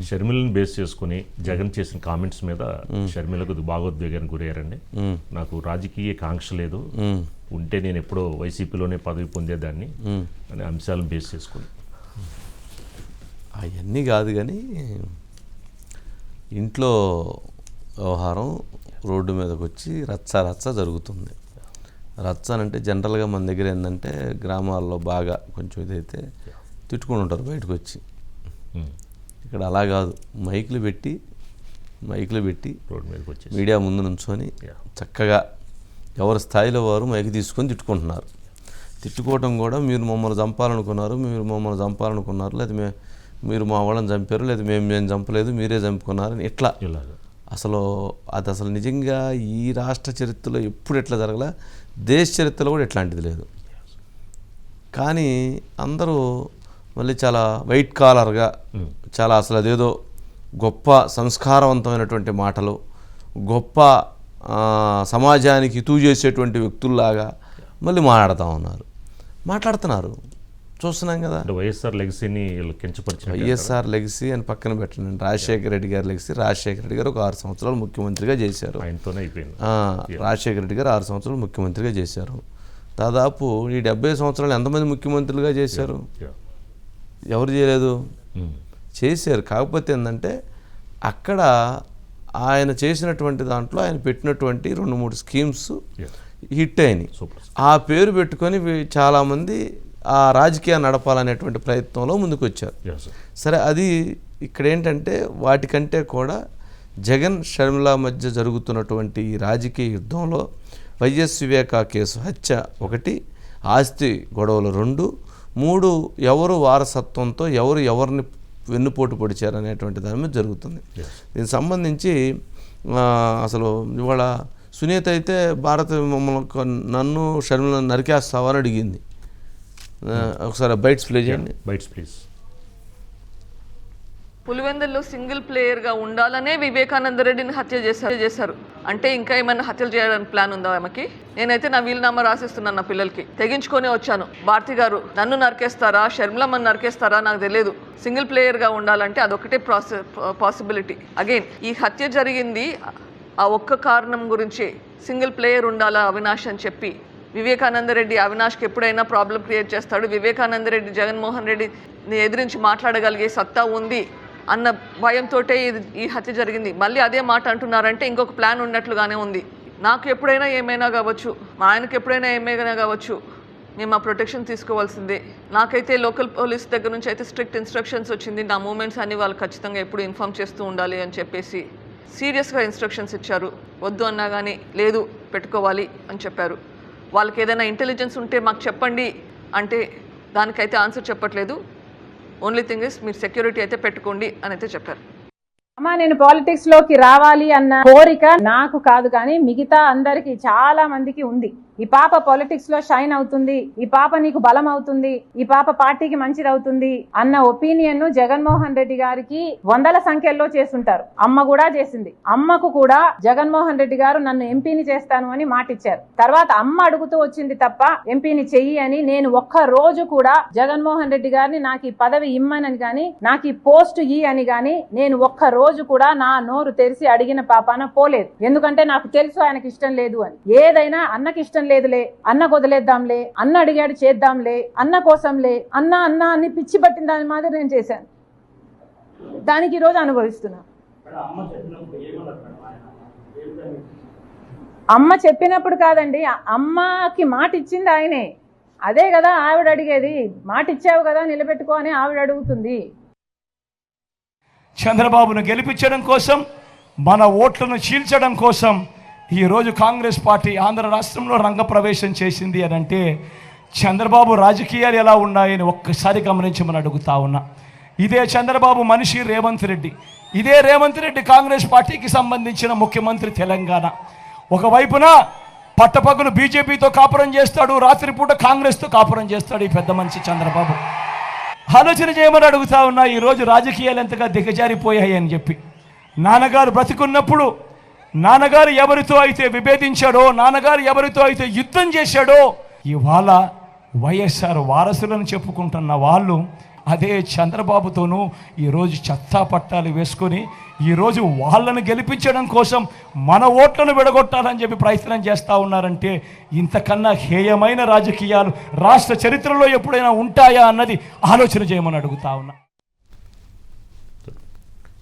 షర్మిలను base చేసుకుని జగన్ చేసిన comments మీద షర్మిలకు భాగోద్వేగానికి గురయ్యారండి. నాకు రాజకీయ కాంక్ష లేదు, ఉంటే నేను ఎప్పుడో వైసీపీలోనే పదవి పొందేదాన్ని అనే అంశాలను బేస్ చేసుకుని. అవన్నీ కాదు కానీ ఇంట్లో వ్యవహారం రోడ్డు మీదకి వచ్చి రచ్చ జరుగుతుంది. రచ్చ అంటే జనరల్గా మన దగ్గర ఏంటంటే గ్రామాల్లో బాగా కొంచెం ఇదైతే తిట్టుకుని ఉంటారు బయటకు వచ్చి. ఇక్కడ అలా కాదు, మైకులు పెట్టి రోడ్డు మీదకి వచ్చి మీడియా ముందు నుంచొని చక్కగా ఎవరి స్థాయిలో వారు మైకి తీసుకొని తిట్టుకుంటున్నారు. తిట్టుకోవటం కూడా మీరు మమ్మల్ని చంపాలనుకున్నారు, లేదా మీరు మా వాళ్ళని చంపారు, లేదా మేము చంపలేదు, మీరే చంపుకున్నారని ఇట్లా. అసలు నిజంగా ఈ రాష్ట్ర చరిత్రలో ఎప్పుడు ఎట్లా జరగలే, దేశ చరిత్రలో కూడా ఎట్లాంటిది లేదు. కానీ అందరూ మళ్ళీ చాలా వైట్ కాలర్గా, చాలా అసలు అదేదో గొప్ప సంస్కారవంతమైనటువంటి మాటలు, గొప్ప సమాజానికి హితవు చేసేటువంటి వ్యక్తుల్లాగా మళ్ళీ మాట్లాడుతున్నారు. చూస్తున్నాం కదా. వైఎస్ఆర్ లెగసీని కించపరిచారు. వైఎస్ఆర్ లెగసీ అని పక్కన పెట్టండి, రాజశేఖర రెడ్డి గారి లెగసీ. రాజశేఖర రెడ్డి గారు ఒక 6 సంవత్సరాలు ముఖ్యమంత్రిగా చేశారు. ఆయనతోనే అయిపోయింది. రాజశేఖర రెడ్డి గారు 6 సంవత్సరాలు ముఖ్యమంత్రిగా చేశారు. దాదాపు ఈ 70 సంవత్సరాలు ఎంతమంది ముఖ్యమంత్రులుగా చేశారు? ఎవరు చేయలేదు, చేశారు. కాకపోతే ఏంటంటే అక్కడ ఆయన చేసినటువంటి దాంట్లో ఆయన పెట్టినటువంటి 2-3 స్కీమ్స్ హిట్ అయినాయి. ఆ పేరు పెట్టుకొని చాలామంది ఆ రాజకీయాన్ని నడపాలనేటువంటి ప్రయత్నంలో ముందుకు వచ్చారు. సరే, అది ఇక్కడ ఏంటంటే వాటికంటే కూడా జగన్ షర్మిల మధ్య జరుగుతున్నటువంటి ఈ రాజకీయ యుద్ధంలో వైఎస్ వివేక కేసు హత్య 1, ఆస్తి గొడవలు 2, 3 ఎవరు వారసత్వంతో ఎవరిని వెన్నుపోటు పొడిచారు అనేటువంటి దాని మీద జరుగుతుంది. దీనికి సంబంధించి అసలు ఇవాళ సునీత అయితే నన్ను షర్మిలను నరికేస్తావని అడిగింది. ఒకసారి బైట్స్ ప్లే చేయండి. Bytes please. పులివెందుల్లో సింగిల్ ప్లేయర్గా ఉండాలనే వివేకానంద రెడ్డిని హత్య చేశారు. అంటే ఇంకా ఏమైనా హత్యలు చేయడానికి ప్లాన్ ఉందా ఆమెకి? నేనైతే నా వీలునామా రాసిస్తున్నాను, నా పిల్లలకి తెగించుకొని వచ్చాను. భారతి గారు నన్ను నరికేస్తారా, షర్మిలమ్మని నరికేస్తారా నాకు తెలియదు. సింగిల్ ప్లేయర్గా ఉండాలంటే అదొకటే పాసిబిలిటీ. అగైన్ ఈ హత్య జరిగింది ఆ ఒక్క కారణం గురించి. సింగిల్ ప్లేయర్ ఉండాలా అవినాష్ అని చెప్పి వివేకానంద రెడ్డి అవినాష్కి ఎప్పుడైనా ప్రాబ్లం క్రియేట్ చేస్తాడు. వివేకానంద రెడ్డి జగన్మోహన్ రెడ్డిని ఎదిరించి మాట్లాడగలిగే సత్తా ఉంది అన్న భయంతో ఈ హత్య జరిగింది. మళ్ళీ అదే మాట అంటున్నారంటే ఇంకొక ప్లాన్ ఉన్నట్లుగానే ఉంది. నాకు ఎప్పుడైనా ఏమైనా కావచ్చు, మా ఆయనకు ఎప్పుడైనా ఏమైనా కావచ్చు, మేము ఆ ప్రొటెక్షన్ తీసుకోవాల్సిందే. నాకైతే లోకల్ పోలీస్ దగ్గర నుంచి అయితే స్ట్రిక్ట్ ఇన్స్ట్రక్షన్స్ వచ్చింది. నా మూమెంట్స్ అన్ని వాళ్ళు ఖచ్చితంగా ఎప్పుడు ఇన్ఫామ్ చేస్తూ ఉండాలి అని చెప్పేసి సీరియస్గా ఇన్స్ట్రక్షన్స్ ఇచ్చారు. వద్దు అన్నా కానీ లేదు పెట్టుకోవాలి అని చెప్పారు. వాళ్ళకి ఏదైనా ఇంటెలిజెన్స్ ఉంటే మాకు చెప్పండి అంటే దానికైతే ఆన్సర్ చెప్పట్లేదు. ఓన్లీ థింగ్ ఇస్ మీరు సెక్యూరిటీ అయితే పెట్టుకోండి అని అయితే చెప్పారు. అమ్మా, నేను పాలిటిక్స్ లోకి రావాలి అన్న కోరిక నాకు కాదు, కానీ మిగతా అందరికి చాలా మందికి ఉంది. ఈ పాప పాలిటిక్స్ లో షైన్ అవుతుంది, ఈ పాప నీకు బలం అవుతుంది, ఈ పాప పార్టీకి మంచిది అవుతుంది అన్న ఒపీనియన్ జగన్మోహన్ రెడ్డి గారికి 100ల సంఖ్యలో చేస్తుంటారు. అమ్మ కూడా చేసింది. అమ్మకు కూడా జగన్మోహన్ రెడ్డి గారు నన్ను ఎంపీని చేస్తాను అని మాటిచ్చారు. తర్వాత అమ్మ అడుగుతూ వచ్చింది తప్ప ఎంపీని చెయ్యి అని నేను ఒక్క రోజు కూడా జగన్మోహన్ రెడ్డి గారిని నాకు ఈ పదవి ఇమ్మనని గాని, నాకు ఈ పోస్ట్ ఇ అని గాని నేను ఒక్క రోజు కూడా నా నోరు తెరిచి అడిగిన పాపాన పోలేదు. ఎందుకంటే నాకు తెలుసు ఆయనకి ఇష్టం లేదు అని. ఏదైనా అన్నకి ఇష్టం లేదులే, అన్న వదిలేద్దాంలే, అన్న అడిగాడు చేద్దాంలే, అన్న కోసంలే, అన్న అని పిచ్చి పట్టిన దాని మాదిరి నేను చేశాను. దానికి ఈరోజు అనుభవిస్తున్నా. అమ్మ చెప్పినప్పుడు కాదండి, అమ్మకి మాట ఇచ్చింది ఆయనే. అదే కదా ఆవిడ అడిగేది. మాట ఇచ్చావు కదా నిలబెట్టుకో అని ఆవిడ అడుగుతుంది. చంద్రబాబును గెలిపించడం కోసం, మన ఓట్లను చీల్చడం కోసం ఈరోజు కాంగ్రెస్ పార్టీ ఆంధ్ర రాష్ట్రంలో రంగప్రవేశం చేసింది అని అంటే చంద్రబాబు రాజకీయాలు ఎలా ఉన్నాయని ఒక్కసారి గమనించమని అడుగుతా ఉన్నా. ఇదే చంద్రబాబు మనిషి రేవంత్ రెడ్డి. ఇదే రేవంత్ రెడ్డి కాంగ్రెస్ పార్టీకి సంబంధించిన ముఖ్యమంత్రి తెలంగాణ. ఒకవైపున పట్టపగలు బీజేపీతో కాపురం చేస్తాడు, రాత్రిపూట కాంగ్రెస్తో కాపురం చేస్తాడు ఈ పెద్ద మనిషి చంద్రబాబు. ఆలోచన చేయమని అడుగుతా ఉన్నా. ఈరోజు రాజకీయాలు ఎంతగా దిగజారిపోయాయి అని చెప్పి. నాన్నగారు బ్రతికున్నప్పుడు నాన్నగారు ఎవరితో అయితే విభేదించాడో, నాన్నగారు ఎవరితో అయితే యుద్ధం చేశాడో, ఇవాళ వైఎస్ఆర్ వారసులను చెప్పుకుంటున్న వాళ్ళు అదే చంద్రబాబుతోనూ ఈరోజు చెత్తా పట్టాలు వేసుకొని ఈరోజు వాళ్ళను గెలిపించడం కోసం మన ఓట్లను విడగొట్టాలని చెప్పి ప్రయత్నం చేస్తూ ఉన్నారంటే ఇంతకన్నా హేయమైన రాజకీయాలు రాష్ట్ర చరిత్రలో ఎప్పుడైనా ఉంటాయా అన్నది ఆలోచన చేయమని అడుగుతా ఉన్నా.